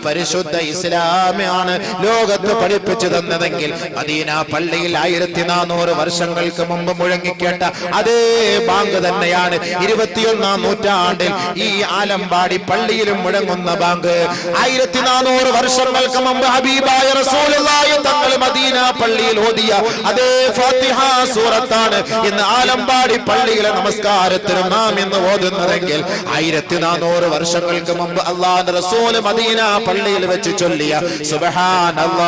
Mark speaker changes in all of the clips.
Speaker 1: പരിശുദ്ധ ഇസ്ലാമാണ് ലോകത്ത് പഠിപ്പിച്ചു തന്നതെങ്കിൽ മദീന പള്ളിയിൽ 1400 വർഷങ്ങൾക്ക് മുമ്പ് മുഴങ്ങിക്കേട്ട അതേ ബാങ്ക് തന്നെയാണ് 21ാം നൂറ്റാണ്ടിൽ ഈ ആലമ്പാടി പള്ളിയിലും മുഴങ്ങുന്ന ബാങ്ക്. 1400 വർഷങ്ങൾക്ക് മുമ്പ് ഹബീബായ റസൂലുള്ളാഹി തങ്ങൾ മദീന പള്ളിയിൽ ഓതിയ അതേ ഫാത്തിഹ സൂറത്താണ് ഇന്ന് ആലമ്പാടി പള്ളിയിലെ നമസ്കാരത്തിന് നാം ഇന്ന് ഓതുന്നതെങ്കിൽ 1400 വർഷങ്ങൾക്ക് മുമ്പ് അല്ലാഹുവിന്റെ റസൂൽ മദീന പള്ളിയിൽ വെച്ച് ചൊല്ലിയ സുബ്ഹാനല്ലാഹ്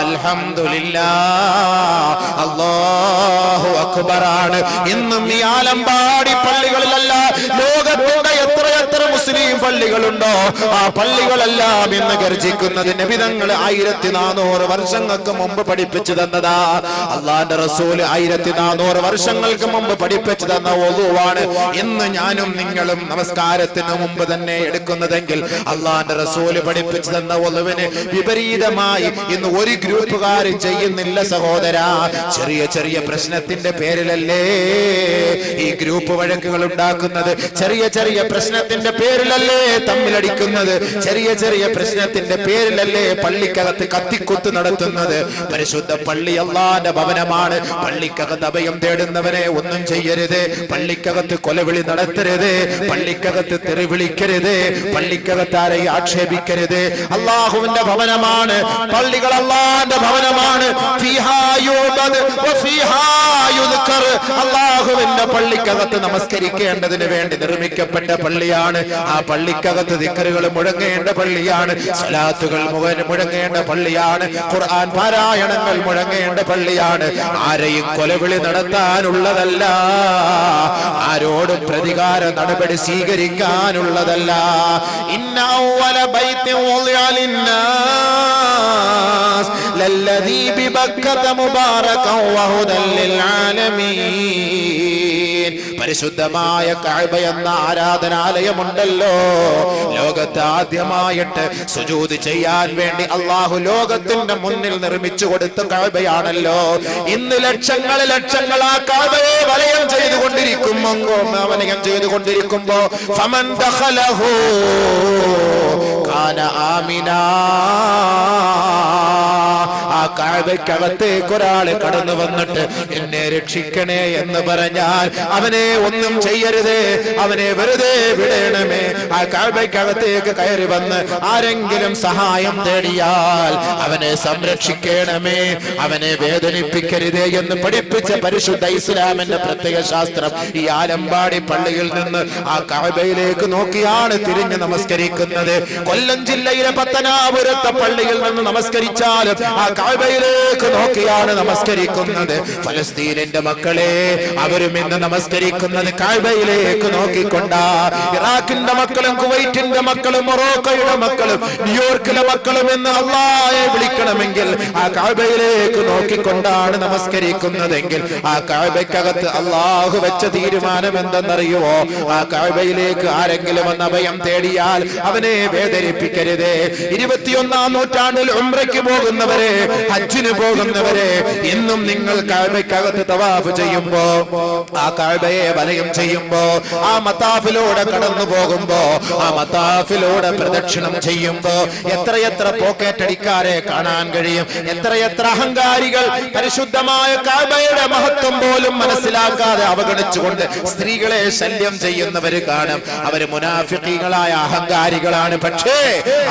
Speaker 1: അൽഹംദുലില്ലാഹ് അല്ലാഹു അക്ബർ ആണ് ഇന്നും ഈ ആലമ്പാടി പള്ളികളിലല്ല ലോകത്തിന്റെ എത്രയെത്ര മുസ്ലിം പള്ളികളുണ്ടോ ആ പള്ളികളെല്ലാം ഇന്ന് ഗർജിക്കുന്നത് നബിതങ്ങൾ 1400 വർഷങ്ങൾക്ക് മുമ്പ് പഠിപ്പിച്ചു തന്നതാ. അല്ലാഹുവിന്റെ റസൂൽ 1400 വർഷങ്ങൾക്ക് മുമ്പ് പഠിപ്പിച്ചു തന്ന വുളൂവാണ് ഇന്ന് ഞാനും നിങ്ങളും നമസ്കാരത്തിന് മുമ്പ് തന്നെ എടുക്കുന്നതെങ്കിൽ അല്ലാഹുവിന്റെ റസൂൽ പഠിപ്പിച്ചു തന്ന വുളൂവിന് വിപരീതമായി ഇന്ന് ഒരു ഗ്രൂപ്പുകാരും ചെയ്യുന്നില്ല സഹോദരാ. ചെറിയ ചെറിയ പ്രശ്നത്തിന്റെ പേരിലല്ലേ ഈ ഗ്രൂപ്പ് വഴക്കുകൾ ഉണ്ടാക്കുന്നത്? ചെറിയ ചെറിയ പ്രശ്നത്തിന്റെ പേരിലല്ലേ തമ്മിലടിക്കുന്നത്? ചെറിയ ചെറിയ പ്രശ്നത്തിന്റെ പേരിലല്ലേ പള്ളിക്കകത്ത് കത്തിക്കുത്ത് നടത്തുന്നത്? പരിശുദ്ധ പള്ളി അല്ലാഹുവിന്റെ ഭവനമാണ്. പള്ളിക്കകത്ത് അഭയം തേടുന്നവരെ ഒന്നും ചെയ്യരുത്. പള്ളിക്കകത്ത് കൊലവിളി നടത്തരുത്. പള്ളിക്കകത്ത് തെറി വിളിക്കരുത്. പള്ളിക്കകത്ത് ആരെയും ആക്ഷേപിക്കരുത്. അല്ലാഹുവിന്റെ ഭവനമാണ് പള്ളികൾ. അല്ലാഹുവിന്റെ ഭവനമാണ്. അല്ലാഹുവിന്റെ പള്ളിക്കകത്ത് നമസ്കരിക്കേണ്ടതിന് വേണ്ടി നിർമ്മിക്കപ്പെട്ട പള്ളിയാണ്. ആ പള്ളിക്കകത്ത് ദിക്റുകൾ മുഴങ്ങേണ്ട പള്ളിയാണ്. സ്വലാത്തുകൾ മുഴങ്ങേണ്ട പള്ളിയാണ്. ഖുർആൻ പാരായണങ്ങൾ മുഴങ്ങേണ്ട പള്ളിയാണ്. ആരെയും കൊലവിളി നടത്താനുള്ളതല്ല. ആരോടും പ്രതികാര നടപടി സ്വീകരിക്കാനുള്ളതല്ല. ഇന്ന അവ്വല ബൈത്തിൻ വുളിഅ ലിന്നാസ് ലല്ലദീ ബിബക്കത മുബാറകൻ വഹുദൻ ലിൽ ആലമീൻ. പരിശുദ്ധമായ കഅബ എന്ന ആരാധനാലയമുണ്ടല്ലോ, ലോകത്ത് ആദ്യമായിട്ട് സുജൂദ് ചെയ്യാൻ വേണ്ടി അല്ലാഹു ലോകത്തിന്റെ മുന്നിൽ നിർമ്മിച്ചു കൊടുത്ത കഅബയാണല്ലോ. ഇന്ന് ലക്ഷങ്ങൾ ആ കഅബയെ വലയം ചെയ്തുകൊണ്ടിരിക്കുമ്പോ ഫമൻ ദഖലഹു കാന ആമിനാ. ആ കഅബയ്ക്കകത്തേക്ക് ഒരാൾ കടന്നു വന്നിട്ട് എന്നെ രക്ഷിക്കണേ എന്ന് പറഞ്ഞാൽ അവനെ ഒന്നും ചെയ്യരുത്, അവനെ വെറുതെ വിടണമേ. ആ കഅബയ്ക്കകത്തേക്ക് കയറി വന്ന് ആരെങ്കിലും സഹായം തേടിയാൽ അവനെ സംരക്ഷിക്കണമേ, അവനെ വേദനിപ്പിക്കരുതേ എന്ന് പഠിപ്പിച്ച പരിശുദ്ധ ഇസ്ലാമിന്റെ പ്രത്യേക ശാസ്ത്രം. ഈ ആലമ്പാടി പള്ളിയിൽ നിന്ന് ആ കഅബയിലേക്ക് നോക്കിയാണ് തിരിഞ്ഞ് നമസ്കരിക്കുന്നത്. കൊല്ലം ജില്ലയിലെ പത്തനാപുരത്തെ പള്ളിയിൽ നിന്ന് നമസ്കരിച്ചാലും ആ കഅബയിലേക്ക് നോക്കിയാണ് നമസ്കരിക്കുന്നത്. ഫലസ്തീനിന്റെ മക്കളെ, അവരും ഇന്ന് നമസ്കരിക്കുന്നത് കഅബയിലേക്ക് നോക്കിക്കൊണ്ടാ. ഇറാഖിന്റെ മക്കളും കുവൈറ്റിന്റെ മക്കളും മൊറോക്കോയുടെ മക്കളും ന്യൂയോർക്കിലെ മക്കളും എന്ന് അല്ലാഹയെ വിളിക്കണമെങ്കിൽ ആ കഅബയിലേക്ക് നോക്കിക്കൊണ്ടാണ് നമസ്കരിക്കുന്നതെങ്കിൽ ആ കഅബയ്ക്കകത്ത് അല്ലാഹു വെച്ച തീരുമാനം എന്തെന്നറിയുമോ? ആ കഅബയിലേക്ക് ആരെങ്കിലും വന്ന് അഭയം തേടിയാൽ അവനെ വേദനിപ്പിക്കരുതേ. 21ാം നൂറ്റാണ്ടിൽ ഉംറയ്ക്ക് പോകുന്നവരെ, ഹജ്ജിന് പോകുന്നവരെ, ഇന്നും നിങ്ങൾ കഅബയ്ക്കകത്ത് തവാഫ് ചെയ്യുമ്പോ, ആ കഅബയെ വലയം ചെയ്യുമ്പോ, ആ മതാഫിലൂടെ കടന്നു പോകുമ്പോ, ആ മതാഫിലൂടെ പ്രദക്ഷിണം ചെയ്യുമ്പോ എത്രയെത്ര പോക്കറ്റ് അടിക്കാരെ കാണാൻ കഴിയും. എത്രയെത്ര അഹങ്കാരികൾ പരിശുദ്ധമായ കഅബയുടെ മഹത്വം പോലും മനസ്സിലാക്കാതെ അവഗണിച്ചുകൊണ്ട് സ്ത്രീകളെ ശല്യം ചെയ്യുന്നവര് കാണും. അവര് മുനാഫിഖീകളായ അഹങ്കാരികളാണ്. പക്ഷേ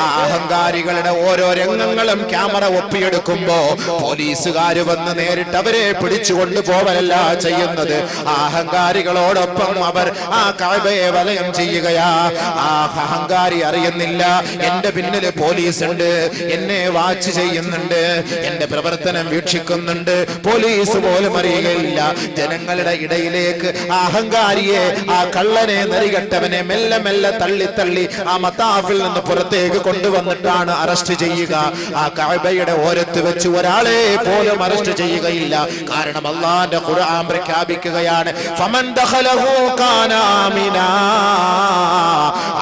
Speaker 1: ആ അഹങ്കാരികളുടെ ഓരോ രംഗങ്ങളും ക്യാമറ ഒപ്പിയെടുക്കുമ്പോ പോലീസുകാര് വന്ന് നേരിട്ട് അവരെ പിടിച്ചുകൊണ്ട് പോവലല്ല ചെയ്യുന്നത്. ആ അഹങ്കാരികളോടൊപ്പം അവർ ആ കഅബയെ വലയം ചെയ്യുകയാ. ആ അഹങ്കാരി അറിയുന്നില്ല എന്റെ പിന്നില് പോലീസ് ഉണ്ട്, എന്നെ വാച്ച് ചെയ്യുന്നുണ്ട്, എന്റെ പ്രവർത്തനം വീക്ഷിക്കുന്നുണ്ട്. പോലീസ് പോലും അറിയുകയില്ല. ജനങ്ങളുടെ ഇടയിലേക്ക് ആ അഹങ്കാരിയെ, ആ കള്ളനെ, നെറികെട്ടവനെ മെല്ലെ മെല്ലെ തള്ളി തള്ളി ആ മതാഫിൽ നിന്ന് പുറത്തേക്ക് കൊണ്ടുവന്നിട്ടാണ് അറസ്റ്റ് ചെയ്യുക. ആ കഅബയുടെ ഓരത്ത് വെച്ച് ഒരാളെ പോലും അറസ്റ്റ് ചെയ്യുകയില്ല. കാരണം അല്ലാഹുവിന്റെ ഖുർആൻ പ്രഖ്യാപിക്കുകയാണ്, ഫമൻ ദഖലഹു കാന ആമിനാ.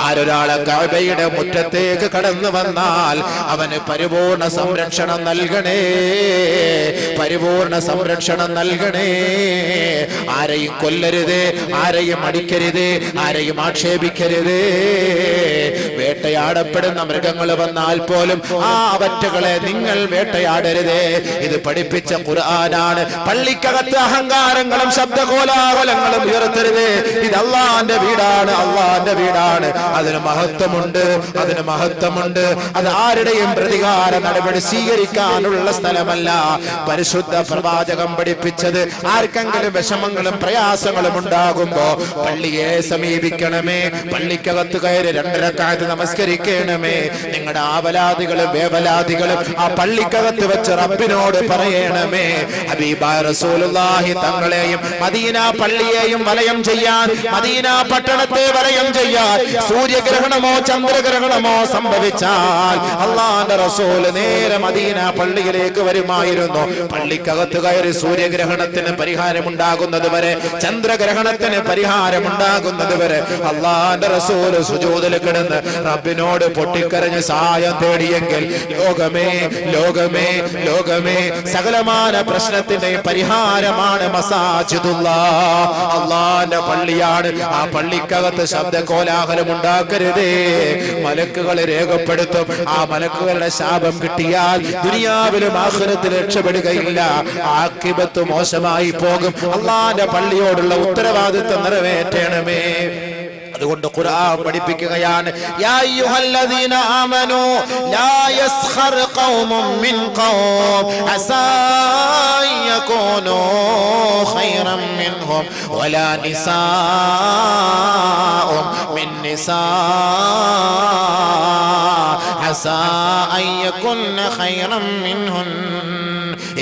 Speaker 1: ആരൊരാളെ കഅബയുടെ മുറ്റത്തേക്ക് കടന്നു വന്നാൽ അവന് പരിപൂർണ സംരക്ഷണം നൽകണേ, പരിപൂർണ സംരക്ഷണം നൽകണേ. ആരെയും കൊല്ലരുത്, ആരെയും അടിക്കരുത്, ആരെയും ആക്ഷേപിക്കരുത്. വേട്ടയാടപ്പെടുന്ന മൃഗങ്ങൾ വന്നാൽ പോലും ആ അവറ്റകളെ നിങ്ങൾ വേട്ടയാടരുത്. ഇത് പഠിപ്പിച്ച ഖുർആനാണ്. പള്ളിക്കകത്ത് അഹങ്കാരങ്ങളും ശബ്ദകോലാഹലങ്ങളും ഉയർത്തരുത്. ഇത് അല്ലാഹുവിന്റെ വീടാണ്, അല്ലാഹുവിന്റെ വീടാണ്. അതിന് മഹത്വമുണ്ട്, അതിന് മഹത്വമുണ്ട്. അത് ആരുടെയും പ്രതികാര നടപടി സ്വീകരിക്കാനുള്ള സ്ഥലമല്ല. പരിശുദ്ധ പ്രവാചകം പഠിപ്പിച്ചത്, ആർക്കെങ്കിലും വിഷമങ്ങളും പ്രയാസങ്ങളും ഉണ്ടാകുമ്പോ പള്ളിയെ സമീപിക്കണമേ, പള്ളിക്കകത്ത് കയറി 2 റക്അത്ത് നമസ്കരിക്കണമേ. നിങ്ങളുടെ ആവലാദികളും വേവലാദികളും ആ പള്ളിക്കകത്ത് വെച്ച് റബ്ബിനോട് പറയണമേ. ഹബീബായ റസൂലുള്ളാഹി തങ്ങളെയും മദീന പള്ളിയെയും വലയം ചെയ്യാൻ, മദീന പട്ടണത്തെ വലയം ചെയ്യാൻ സൂര്യഗ്രഹണമോ ചന്ദ്രഗ്രഹണമോ സംഭവിച്ചാൽ അല്ലാഹുവിന്റെ റസൂൽ നേരെ മദീന പള്ളിയിലേക്ക് വരുമായിരുന്നു. പള്ളിക്കകത്ത് കയറി സൂര്യഗ്രഹണത്തിന് പരിഹാരമുണ്ടാകുന്നത് വരെ, ചന്ദ്രഗ്രഹണത്തിന് പരിഹാരമുണ്ടാകുന്നത് വരെ അല്ലാഹുവിന്റെ റസൂൽ സുജൂദിൽ കിടന്ന് റബ്ബിനോട് പൊട്ടിക്കരഞ്ഞ് സഹായം തേടിയെങ്കിൽ ലോകമേ ലോകമേ ലോകമേ സകലമായ പ്രശ്നത്തിന്റെ പരിഹാരമാണ് മസാജിദുല്ലാഹ്, അല്ലാഹുവിന്റെ പള്ളിയാണ്. ആ പള്ളിക്കകത്ത് ശബ്ദ കോലാഹലം ഉണ്ടാക്കരുതേ. മലക്കുകൾ രേഖപ്പെടുത്തും. ആ മലക്കുകളുടെ ശാപം കിട്ടിയാൽ ദുനിയാവിലും ആഖിറത്തിൽ രക്ഷപ്പെടുകയില്ല, ആഖിബത്ത് മോശമായി പോകും. അല്ലാഹുവിന്റെ പള്ളിയോടുള്ള ഉത്തരവാദിത്വം നിറവേറ്റണമേ. അതുകൊണ്ട് ഖുർആൻ പഠിപ്പിക്കുകയാണ്, യാ അയ്യുഹല്ലദീന ആമനൂ ലാ യസ്ഖർ ഖൗമും മിൻ ഖൗം അസാ യകൂനൂ ഖൈറൻ മിൻഹും വലാ നിസാഉം മിൻ നിസാ അസാ അയ്യകുന്ന ഖൈറൻ മിൻഹുൻ.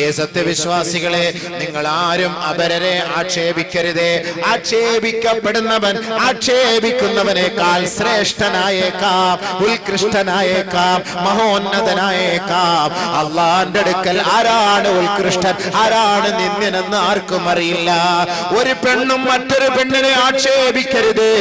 Speaker 1: ഏ സത്യവിശ്വാസികളെ, നിങ്ങൾ ആരും അപരരെ ആക്ഷേപിക്കരുതേ. ആക്ഷേപിക്കപ്പെടുന്നവൻ ആക്ഷേപിക്കുന്നവനേക്കാൾ ശ്രേഷ്ഠനായേക്കാം, ഉത്കൃഷ്ടനായേക്കാം, മഹോന്നതനായേക്കാം. അല്ലാഹുവിന്റെ അടുക്കൽ ആരാണ് ഉത്കൃഷ്ടൻ, ആരാണ് നിന്ദ്യനെന്ന് ആർക്കും അറിയില്ല. ഒരു പെണ്ണും മറ്റൊരു പെണ്ണിനെ ആക്ഷേപിക്കരുത്.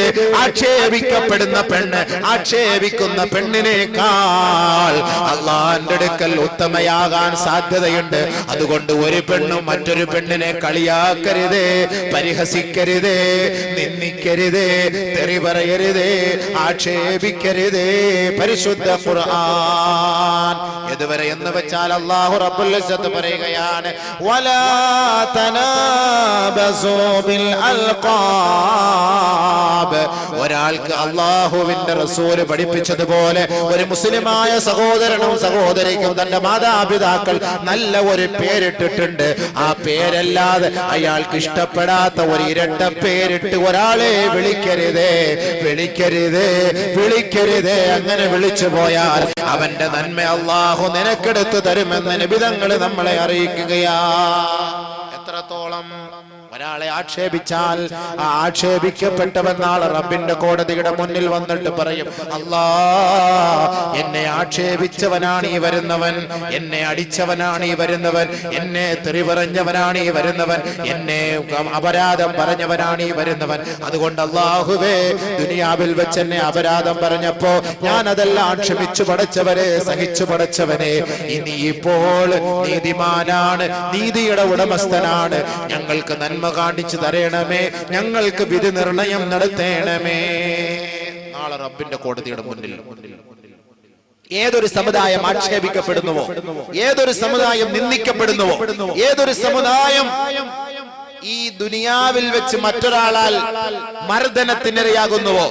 Speaker 1: ആക്ഷേപിക്കപ്പെടുന്ന പെണ്ണ് ആക്ഷേപിക്കുന്ന പെണ്ണിനേക്കാൾ അല്ലാഹുവിന്റെ അടുക്കൽ ഉത്തമയാകാൻ സാധ്യതയുണ്ട്. അതുകൊണ്ട് ഒരു പെണ്ണും മറ്റൊരു പെണ്ണിനെ കളിയാക്കരുതേ, പരിഹസിക്കരുതേ, നിന്ദിക്കരുതേ, തെറി പറയരുതേ, ആക്ഷേപിക്കരുതേ. പരിശുദ്ധ ഖുർആൻ ഇതുവരെ എന്ന് വെച്ചാൽ അല്ലാഹു റബ്ബുൽ ഇസ്സത്ത് പറയുകയാണ്, വലാ തനാബസൂ ബിൽ അൽഖാബ്. ഒരാൾക്ക് അല്ലാഹുവിന്റെ റസൂൽ പഠിപ്പിച്ചതുപോലെ ഒരു മുസ്ലിമായ സഹോദരനും സഹോദരിക്കും തന്റെ മാതാപിതാക്കൾ നല്ല ഒരു പേരിട്ടിട്ടുണ്ട്. ആ പേരല്ലാതെ അയാൾക്ക് ഇഷ്ടപ്പെടാത്ത ഒരു ഇരട്ട പേരിട്ട് ഒരാളെ വിളിക്കരുതേ, വിളിക്കരുതേ, വിളിക്കരുതേ. അങ്ങനെ വിളിച്ചു പോയാൽ അവന്റെ നന്മ അല്ലാഹു നിനക്കെടുത്തു തരുമെന്ന് നബി തങ്ങൾ നമ്മളെ അറിയിക്കുകയാ. എത്രത്തോളം ഒരാളെ ആക്ഷേപിച്ചാൽ ആ ആക്ഷേപിക്കപ്പെട്ടവൻ നാളെ റബ്ബിന്റെ കോടതിയുടെ മുന്നിൽ വന്നിട്ട് പറയും, അല്ലാ, എന്നെ ആക്ഷേപിച്ചവനാണ് ഈ വരുന്നവൻ, എന്നെ അടിച്ചവനാണ് ഈ വരുന്നവൻ, എന്നെ തെറി പറഞ്ഞവനാണ് ഈ വരുന്നവൻ, എന്നെ അപരാധം പറഞ്ഞവനാണ് ഈ വരുന്നവൻ. അതുകൊണ്ട് അല്ലാഹുവേ, ദുനിയാവിൽ വെച്ച് എന്നെ അപരാധം പറഞ്ഞപ്പോ ഞാൻ അതെല്ലാം ക്ഷമിച്ചു പടച്ചവരെ, സഹിച്ചു പടച്ചവനെ, ഇനി ഇപ്പോൾ നീതിമാനാണ്, നീതിയുടെ ഉടമസ്ഥനാണ്, ഞങ്ങൾക്ക് നന്മ കാണിച്ചു തരണമേ, ഞങ്ങൾക്ക് വിധി നിർണയം നടത്തണമേ. നാളെ റബ്ബിന്റെ കോടതിയുടെ മുന്നിൽ ഏതൊരു സമുദായം ആക്ഷേപിക്കപ്പെടുന്നുവോ, ഏതൊരു സമുദായം നിന്ദിക്കപ്പെടുന്നുവോ, ഏതൊരു സമുദായം ഈ ദുനിയാവിൽ വെച്ച് മറ്റൊരാളാൽ മർദ്ദനത്തിനിരയാകുന്നുവോ,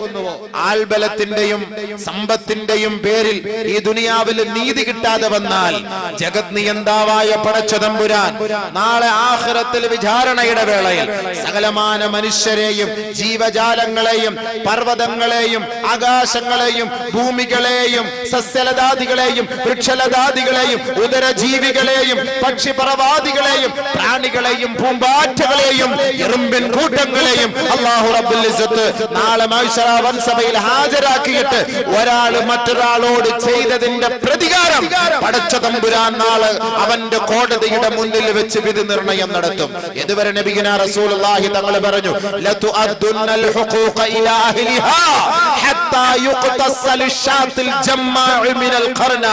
Speaker 1: ആൾബലത്തിന്റെയും സമ്പത്തിന്റെയും പേരിൽ ഈ ദുനിയാവിൽ നീതി കിട്ടാതെ വന്നാൽ ജഗത് നിയന്താവായ പടച്ചതമ്പുരാൻ നാളെ ആഖിറത്തിൽ വിചാരണയുടെ വേളയിൽ സകലമാന മനുഷ്യരെയും ജീവജാലങ്ങളെയും പർവ്വതങ്ങളെയും ആകാശങ്ങളെയും ഭൂമികളെയും സസ്യലതാദികളെയും വൃക്ഷലതാദികളെയും ഉദരജീവികളെയും പക്ഷിപറവാദികളെയും പ്രാണികളെയും പൂമ്പാറ്റകളെയും എറുമ്പിൻ കൂട്ടങ്ങളെയും അല്ലാഹു റബ്ബുൽ ഇസ്സത്ത് നാളെ മഹ്ശറ വൻസഭയിൽ ഹാജരാക്കിയിട്ട് ഒരാൾ മറ്റൊരാളോട് ചെയ്തതിന്റെ പ്രതികാരം പടച്ച തമ്പുരാൻ നാളെ അവന്റെ കോടതിയുടെ മുന്നിൽ വെച്ച് വിധി നിർണയം നടത്തും. ഇതുവരെ നബിയുനാ റസൂലുള്ളാഹി തങ്ങൾ പറഞ്ഞു ലതുഅദ്ദുന്നൽ ഹുഖൂഖ ഇലാ അഹ്ലിഹാ ഹത്താ യുഖ്തസൽ ഷാത്തിൽ ജമ്മാഉ മിനൽ ഖർന.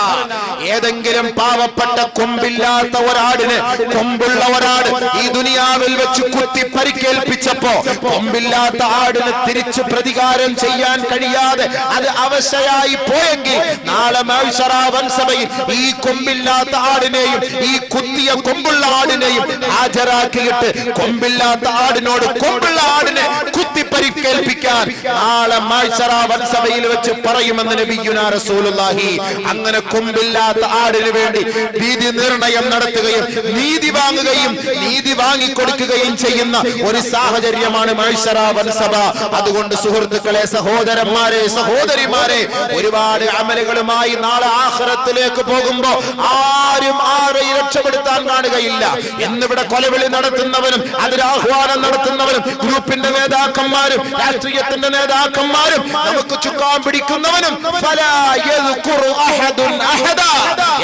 Speaker 1: ഏതെങ്കിലും പാവപ്പെട്ട കൊമ്പില്ലാത്ത ഒരാടിനെ കൊമ്പുള്ള ഒരാട് ഈ ദുനിയാവിൽ വെച്ച് കുത്തി പരിക്കേൽപ്പിച്ചപ്പോ കൊമ്പില്ലാത്ത ആടിന് തിരിച്ചു പ്രതികാരം ചെയ്യാൻ കഴിയാതെ അത് അവശയായി പോയെങ്കിൽ നാളെ മഹ്ശറ വൻസഭയിൽ ഈ കൊമ്പില്ലാത്ത ആടിനെയും ഈ കുത്തിയ കൊമ്പുള്ള ആടിനെയും ഹാജരാക്കിയിട്ട് കൊമ്പില്ലാത്ത ആടിനോട് കൊമ്പുള്ള ആടിനെ കുത്തി പരിക്കേൽപ്പിക്കാൻ നാളെ മഹ്ശറ വൻസഭയിൽ വെച്ച് പറയുമെന്ന് നബിയുനാ റസൂലുള്ളാഹി. അങ്ങനെ കൊമ്പില്ലാത്ത ആടിന് വേണ്ടി വിധി നിർണയം നടത്തുകയും നീതി വാങ്ങുകയും നീതി വാങ്ങിക്കൊടുക്കുകയും ചെയ്യുന്ന ഒരു സാഹചര്യമാണ് മഹ്ശറ വൻസഭ. അതുകൊണ്ട് സുഹൃത്തുക്കളെ, സഹോദരന്മാരെ, സഹോദരിമാരെ, ഒരുപാട് അമലുകളുമായി നാളെ ആഖിറത്തിലേക്ക് പോകുമ്പോ ആരും ആരെയും രക്ഷപ്പെടുത്താൻ കാണുകയില്ല. എന്നിവിടെ കൊലവിളി നടത്തുന്നവനും അതിരാഹ്വാനം നടത്തുന്നവനും ഗ്രൂപ്പിന്റെ നേതാക്കന്മാരും രാഷ്ട്രീയത്തിന്റെ നേതാക്കന്മാരും നമുക്ക് ചുക്കാൻ പിടിക്കുന്നവനും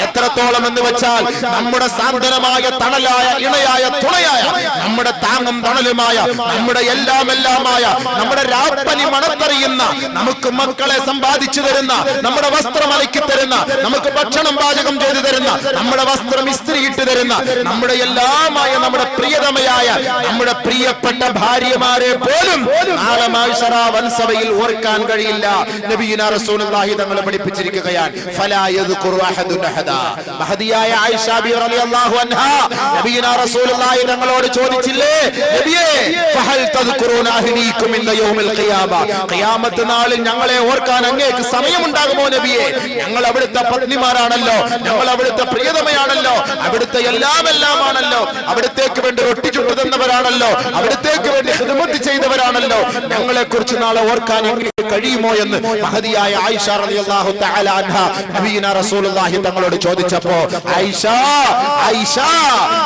Speaker 1: എത്രത്തോളം എന്ന് വെച്ചാൽ നമ്മുടെ സാന്ത്വനമായ തണലായ ഇണയായ തുണയായ നമ്മുടെ താങ്ങും തണലുമായ നമ്മുടെ എല്ലാമായ നമ്മുടെ രാപ്പനി മണത്തറിയുന്ന നമുക്ക് മക്കളെ സമ്പാദിച്ചു തരുന്ന നമ്മുടെ വസ്ത്രം അലക്കി തരുന്ന നമുക്ക് ഭക്ഷണം പാചകം ചെയ്തു തരുന്ന നമ്മുടെ വസ്ത്രം ഇസ്ത്രിയിട്ട് തരുന്ന നമ്മുടെ എല്ലാമായ നമ്മുടെ പ്രിയതമയായ നമ്മുടെ പ്രിയപ്പെട്ട ഭാര്യമാരെ പോലും നാളെ മഹ്ശറ വൻസഭയിൽ ഓർക്കാൻ കഴിയില്ല. നബിയുനാ റസൂലുള്ളാഹി തങ്ങൾ പഠിപ്പിച്ചിരിക്കുകയാണ് ഫലാ യദ്കുറു അഹദുൻ അഹദാ. മഹദിയായ ആയിഷ ബി റളിയല്ലാഹു അൻഹാ നബിയുനാ റസൂലുള്ളാഹി തങ്ങളോട് ചോദിച്ചില്ലേ, നബിയേ ഫഹൽ തദ്കുറൂന അഹ്ലീകും ഇന്ന യൗമിൽ ഖിയാമ. ഖിയാമത്ത് നാളിൽ ഞങ്ങളെ ഓർക്കാൻ അങ്ങേക്ക് സമയമുണ്ടാകുമോ നബിയേ? ഞങ്ങൾ അവിടുത്തെ പത്നിമാരാണല്ലോ, ഞങ്ങൾ അവിടുത്തെ പ്രിയതമയാണല്ലോ, അവിടുത്തെ എല്ലാമാണല്ലോ, അവിടുത്തേക്ക് വേണ്ടി റൊട്ടി ചുട്ടു തന്നവരാണല്ലോ, അവിടുത്തേക്ക് വേണ്ടി ഖിദ്മത്ത് ചെയ്തവരാണല്ലോ. ഞങ്ങളെ കുറിച്ച് നാളെ ഓർക്കാൻ അങ്ങേക്ക് കഴിയുമോ എന്ന് മഹദിയായ ആയിഷ റളിയല്ലാഹു തആല അൻഹ നബിയുനാ റസൂലുള്ളാഹി തങ്ങളോട് ചോദിച്ചപ്പോ ആയിഷ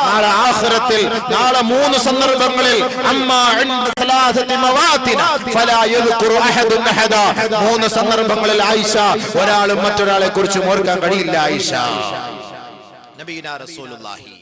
Speaker 1: നാളെ ആഖിറത്തിൽ നാളെ 3 സന്ദർഭങ്ങളിൽ അമ്മാ ഇൻദ സലാസതി മവാതിന ഫലാ യദ്കുറു അഹദുൻ അഹദാ. 3 സന്ദർഭങ്ങളിൽ ആയിഷ ഒരാളും മറ്റൊരാളെ കുറിച്ച് ഓർക്കാൻ കഴിയില്ല. ആയിഷ നബിയുനാ റസൂലുള്ളാഹി